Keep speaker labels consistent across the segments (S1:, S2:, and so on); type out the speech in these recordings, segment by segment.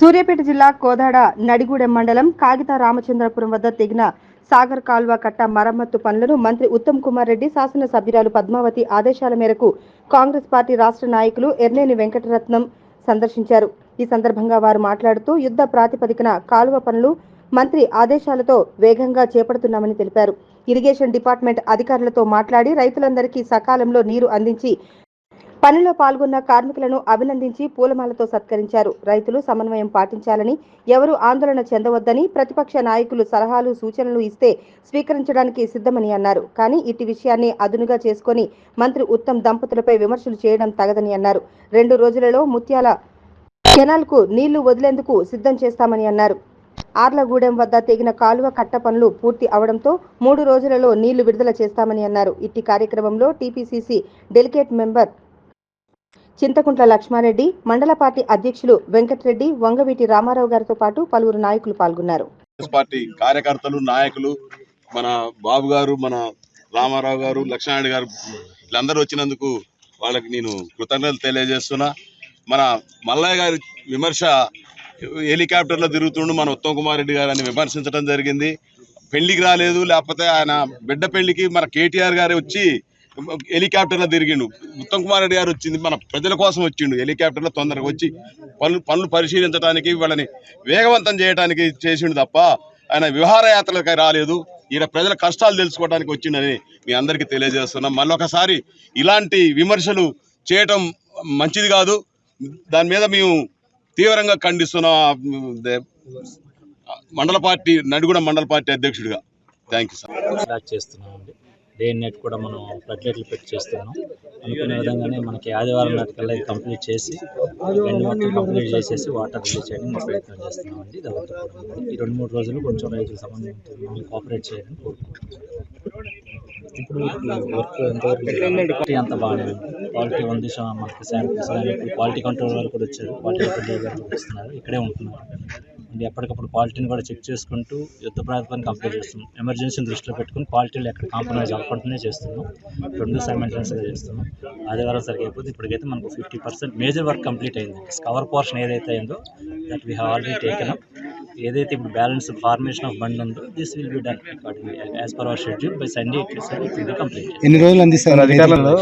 S1: సూర్యాపేట జిల్లా కోదాడ నడిగూడెం మండలం కాగిత రామచంద్రపురం వద్ద తెగిన సాగర్ కాల్వ కట్ట మరమ్మత్తు పనులను మంత్రి ఉత్తమ్ కుమార్ రెడ్డి శాసనసభ్యురాలు పద్మావతి ఆదేశాల మేరకు కాంగ్రెస్ పార్టీ రాష్ట్ర నాయకులు ఎర్నేని వెంకటరత్నం సందర్శించారు. ఈ సందర్భంగా వారు మాట్లాడుతూ యుద్ధ ప్రాతిపదికన కాలువ పనులు మంత్రి ఆదేశాలతో వేగంగా చేపడుతున్నామని తెలిపారు. ఇరిగేషన్ డిపార్ట్మెంట్ అధికారులతో మాట్లాడి రైతులందరికీ సకాలంలో నీరు అందించి పనిలో పాల్గొన్న కార్మికులను అభినందించి పూలమాలతో సత్కరించారు. రైతులు సమన్వయం పాటించాలని, ఎవరూ ఆందోళన చెందవద్దని, ప్రతిపక్ష నాయకులు సలహాలు సూచనలు ఇస్తే స్వీకరించడానికి సిద్ధమని అన్నారు. కానీ ఇట్టి విషయాన్ని అదునుగా చేసుకుని మంత్రి ఉత్తమ్ దంపతులపై విమర్శలు చేయడం తగదని అన్నారు. 2 రోజులలో ముత్యాల కెనాల్కు నీళ్లు వదిలేందుకు సిద్ధం చేస్తామని అన్నారు. ఆర్లగూడెం వద్ద తెగిన కాలువ కట్ట పనులు పూర్తి అవడంతో 3 రోజులలో నీళ్లు విడుదల చేస్తామని అన్నారు. ఇట్టి కార్యక్రమంలో TPCC delegate member Chinthakuntla Lakshma Reddy, మండల పార్టీ అధ్యక్షులు వెంకటరెడ్డి, వంగవీటి రామారావు గారితో పాటు పలువురు నాయకులు పాల్గొన్నారు.
S2: పార్టీ కార్యకర్తలు, నాయకులు, మన బాబు గారు, మన రామారావు గారు, లక్ష్మారెడ్డి గారు వీళ్ళందరూ వచ్చినందుకు వాళ్ళకి నేను కృతజ్ఞతలు తెలియజేస్తున్నా. మన మల్లయ్య గారి విమర్శ హెలికాప్టర్లో తిరుగుతుండు మన ఉత్తమ్ కుమార్ రెడ్డి గారు అని విమర్శించడం జరిగింది. పెళ్లికి రాలేదు, లేకపోతే ఆయన బిడ్డ పెళ్లికి మన కేటీఆర్ గారే వచ్చి హెలికాప్టర్లో తిరిగిండు. ఉత్తమ్ కుమార్ రెడ్డి గారు వచ్చింది మన ప్రజల కోసం వచ్చిండు. హెలికాప్టర్లో తొందరగా వచ్చి పనులు పరిశీలించడానికి, వాళ్ళని వేగవంతం చేయడానికి చేసిండు తప్ప ఆయన విహారయాత్రలకై రాలేదు. ఈయన ప్రజల కష్టాలు తెలుసుకోవడానికి వచ్చిండని మీ అందరికీ తెలియజేస్తున్నాం. మళ్ళొకసారి ఇలాంటి విమర్శలు చేయటం మంచిది కాదు. దాని మీద మేము తీవ్రంగా ఖండిస్తున్నాం. నడిగూడెం మండల పార్టీ అధ్యక్షుడిగా. Thank you sir.
S3: చేస్తున్నామండి. డే అండ్ నైట్ కూడా మనం ప్లెట్లెట్లు పెట్టి చేస్తున్నాం. అనుకునే విధంగానే మనకి ఆదివారం నాటికల్లా ఇది కంప్లీట్ చేసి మొత్తం కంప్లీట్ చేసేసి వాటర్ రిలీజ్ చేయడానికి ప్రయత్నం చేస్తున్నామండి. ఈ 2-3 రోజులు కొంచెం రైతుల సంబంధించి కోఆపరేట్ చేయడానికి కోరుకుంటున్నాం. ఇప్పుడు వర్క్ ఎంతవరకు అంత బాగానే ఉంది. క్వాలిటీ ఉంది. మనకి శాంపిల్స్ కానీ ఇప్పుడు క్వాలిటీ కంట్రోల్ వాళ్ళు కూడా వచ్చారు. క్వాలిటీ కంట్రోల్ గారు వస్తున్నారు, ఇక్కడే ఉంటున్నారు. అండ్ ఎప్పటికప్పుడు క్వాలిటీని కూడా చెక్ చేసుకుంటూ యుద్ధ ప్రాతిపదికన కంప్లీట్ చేస్తున్నాం. ఎమర్జెన్సీని దృష్టిలో పెట్టుకుని క్వాలిటీలు ఎక్కడ కాంప్రమైజ్ అవ్వకుండానే చేస్తున్నాం. 2 సైమల్టేనియస్గా చేస్తున్నాం. ఆదివారం సరిగ్గా అయిపోతే ఇప్పటికైతే మనకు 50% మేజర్ వర్క్ కంప్లీట్ అయింది. కవర్ పోర్షన్ ఏదైతే అయిందో that we have already taken up. ఏదైతే ఇప్పుడు బ్యాలెన్స్ ఫార్మేషన్ ఆఫ్ బండ్ ఉందో this will be done accordingly as per our schedule by Sunday it will be complete.
S4: ఎన్ని రోజులు అందిస్తారు అధికారులు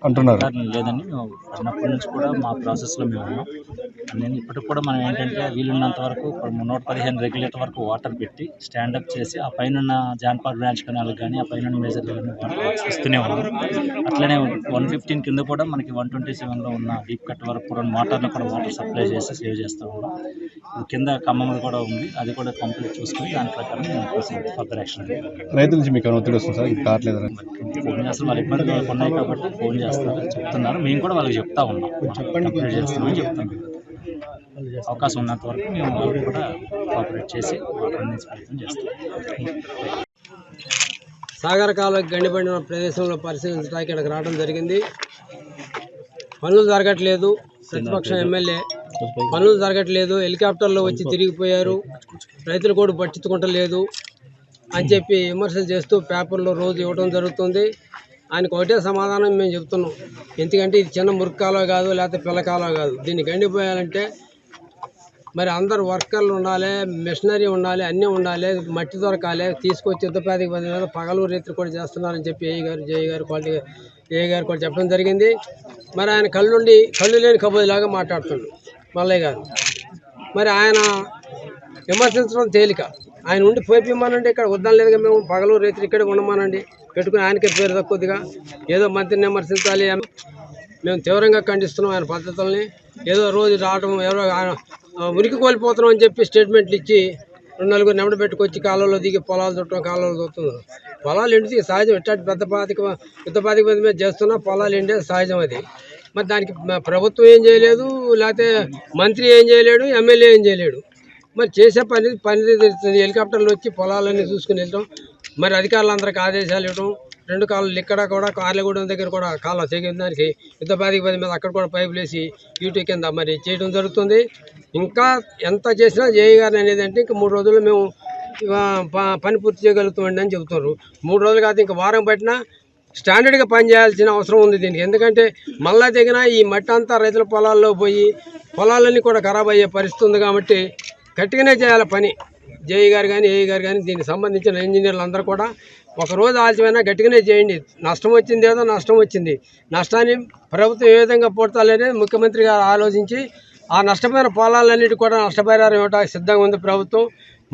S4: అంటున్నారు?
S3: లేదండి, మేము పడినప్పటి నుంచి కూడా మా ప్రాసెస్లో మేము ఉన్నాం. నేను ఇప్పటికి కూడా మనం ఏంటంటే వీలున్నంత వరకు 115 రెగ్యులేటర్ వరకు వాటర్ పెట్టి స్టాండప్ చేసి ఆ పైన జాన్పాడ్ బ్రాంచ్ కెనాల్ కానీ ఆ పైన మేజర్ వాటర్ ఇస్తూనే ఉన్నాం. అట్లనే 115 కింద కూడా మనకి 127లో ఉన్న డీప్ కట్ వరకు కూడా మోటార్లు కూడా వాటర్ సప్లై చేసి సేవ్ చేస్తూ ఉన్నాం. కింద ఖమ్మం కూడా ఉంది, అది కూడా కంప్లీట్ చూసుకొని దాని ప్రకారం ఫర్దర్ యాక్షన్.
S4: రైతుల నుంచి మీకు ఒత్తిడి వస్తుంది సార్? ఇది కావట్లేదు,
S3: ఫోన్ చేస్తారు. వాళ్ళ ఇబ్బందులు ఉన్నాయి కాబట్టి ఫోన్ చేస్తారు, చెప్తున్నారు. మేము కూడా వాళ్ళకి చెప్తా ఉన్నాం, కంప్లీట్ చేస్తామని చెప్తున్నాం. అవకాశం ఉన్నంత వరకు మేము వాళ్ళు కూడా కోఆపరేట్ చేసి వాటర్ అందించే ప్రయత్నం చేస్తాం.
S5: సాగర్ కాలువకి గండిపడిన ప్రదేశంలో పరిశీలించడానికి ఇక్కడికి రావడం జరిగింది. పనులు జరగట్లేదు. ప్రతిపక్ష ఎమ్మెల్యే పనులు జరగట్లేదు, హెలికాప్టర్లో వచ్చి తిరిగిపోయారు, రైతులు కూడా పట్టించుకుంటలేదు అని చెప్పి విమర్శలు చేస్తూ పేపర్లో రోజు ఇవ్వడం జరుగుతుంది. ఆయనకు ఒకటే సమాధానం మేము చెప్తున్నాం. ఎందుకంటే ఇది చిన్న మురికి కాలువ కాదు, లేకపోతే పిల్ల కాలువ కాదు. దీన్ని గండిపోయాలంటే మరి అందరు వర్కర్లు ఉండాలి, మిషనరీ ఉండాలి, అన్నీ ఉండాలి, మట్టి దొరకాలి. తీసుకొచ్చి యుద్ధప్రాతిక మీద పగలు రైతులు కూడా చేస్తున్నారని చెప్పి జేఈ గారు కూడా చెప్పడం జరిగింది. మరి ఆయన కళ్ళు లేని కబోదిలాగా మాట్లాడుతున్నాడు మల్లయ్య గారు. మరి ఆయన విమర్శించడం తేలిక. ఆయన ఉండి పోయిపోమనండి, ఇక్కడ వద్దాం లేదుగా, మేము పగలు రైతులు ఇక్కడే ఉండమానండి పెట్టుకుని ఆయనకే పేరు తక్కువదిగా ఏదో మంత్రిని విమర్శించాలి. మేము తీవ్రంగా ఖండిస్తున్నాం ఆయన పద్ధతుల్ని. ఏదో రోజు రావడం, ఎవరో ఉనికి కోల్పోతున్నాం అని చెప్పి స్టేట్మెంట్లు ఇచ్చి 2-4 నెంబర్ పెట్టుకొచ్చి కాలంలో దిగి పొలాలు చుట్టడం, కాలంలో చూస్తున్నారు. పొలాలు ఎండితే సహజం. ఎట్లాంటి యుద్ధ ప్రాతిపదిక మీద చేస్తున్నా పొలాలు ఎండే సహజం అది. మరి దానికి ప్రభుత్వం ఏం చేయలేదు, లేకపోతే మంత్రి ఏం చేయలేడు, ఎమ్మెల్యే ఏం చేయలేడు. మరి చేసే పని తెలుస్తుంది. హెలికాప్టర్లు వచ్చి పొలాలన్నీ చూసుకుని వెళ్ళడం, మరి అధికారులందరికీ ఆదేశాలు ఇవ్వడం. 2 కాలువలు ఇక్కడ కూడా ఆర్లగూడెం దగ్గర కూడా కాలువ తెగిన దానికి యుద్ధ ప్రాతిపదిక మీద అక్కడ కూడా పైపులు వేసి యూటీ కింద మరి చేయడం జరుగుతుంది. ఇంకా ఎంత చేసినా జేఈ గారిని అనేది అంటే ఇంకా 3 రోజుల్లో మేము పని పూర్తి చేయగలుగుతామండి అని చెబుతున్నారు. 3 రోజులు కాదు, ఇంకా వారం పట్టినా స్టాండర్డ్గా పనిచేయాల్సిన అవసరం ఉంది దీనికి. ఎందుకంటే మళ్ళా దిగిన ఈ మట్టి అంతా రైతుల పొలాల్లో పోయి పొలాలన్నీ కూడా ఖరాబ్ అయ్యే పరిస్థితి ఉంది కాబట్టి గట్టిగానే చేయాలి పని. జేఈ గారు కానీ ఏఈ గారు కానీ దీనికి సంబంధించిన ఇంజనీర్లు అందరూ కూడా ఒకరోజు ఆలస్యమైనా గట్టిగానే చేయండి. నష్టం వచ్చింది ఏదో నష్టం వచ్చింది, నష్టాన్ని ప్రభుత్వం ఏ విధంగా పూడ్చాలనేది ముఖ్యమంత్రి గారు ఆలోచించి ఆ నష్టపోయిన పొలాలన్నిటి కూడా నష్టపరిహారం ఇవ్వడానికి సిద్ధంగా ఉంది ప్రభుత్వం.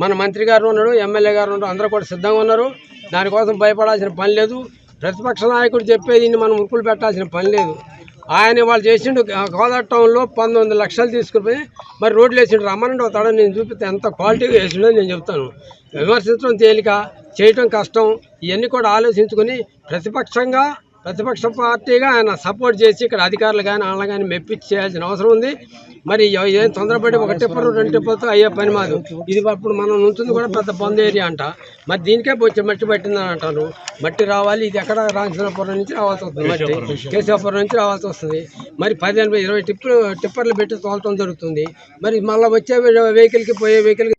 S5: మన మంత్రి గారు ఉన్నాడు, ఎమ్మెల్యే గారు ఉన్నాడు, అందరూ కూడా సిద్ధంగా ఉన్నారు. దానికోసం భయపడాల్సిన పని లేదు. ప్రతిపక్ష నాయకుడు చెప్పేది మనం ఉరుకులు పెట్టాల్సిన పని లేదు. ఆయన వాళ్ళు చేసిండు కోదాడ టౌన్లో 19 లక్షలు తీసుకుని మరి రోడ్లు వేసిండు. రమ్మనండి ఒక తడ నేను చూపిస్తే ఎంత క్వాలిటీగా వేసిండో నేను చెప్తాను. విమర్శించడం తేలిక, చేయటం కష్టం. ఇవన్నీ కూడా ఆలోచించుకొని ప్రతిపక్ష పార్టీగా ఆయన సపోర్ట్ చేసి ఇక్కడ అధికారులు కానీ వాళ్ళ కానీ మెప్పించి చేయాల్సిన అవసరం ఉంది. మరి ఏం తొందరపడి ఒక టిప్పరు 2 టిప్పర్తో అయ్యే పని మాదు. ఇది అప్పుడు మనం ఉంటుంది కూడా పెద్ద బంద్ ఏరియా అంట. మరి దీనికే వచ్చి మట్టి పట్టిందని అంటారు. మట్టి రావాలి, ఇది ఎక్కడ రామచంద్రపురం నుంచి రావాల్సి వస్తుంది, మట్టి కేశవపురం నుంచి రావాల్సి వస్తుంది. మరి 15-20 టిప్పర్లు పెట్టి తోలటం జరుగుతుంది. మరి మళ్ళీ వచ్చే వెహికల్కి పోయే వెహికల్కి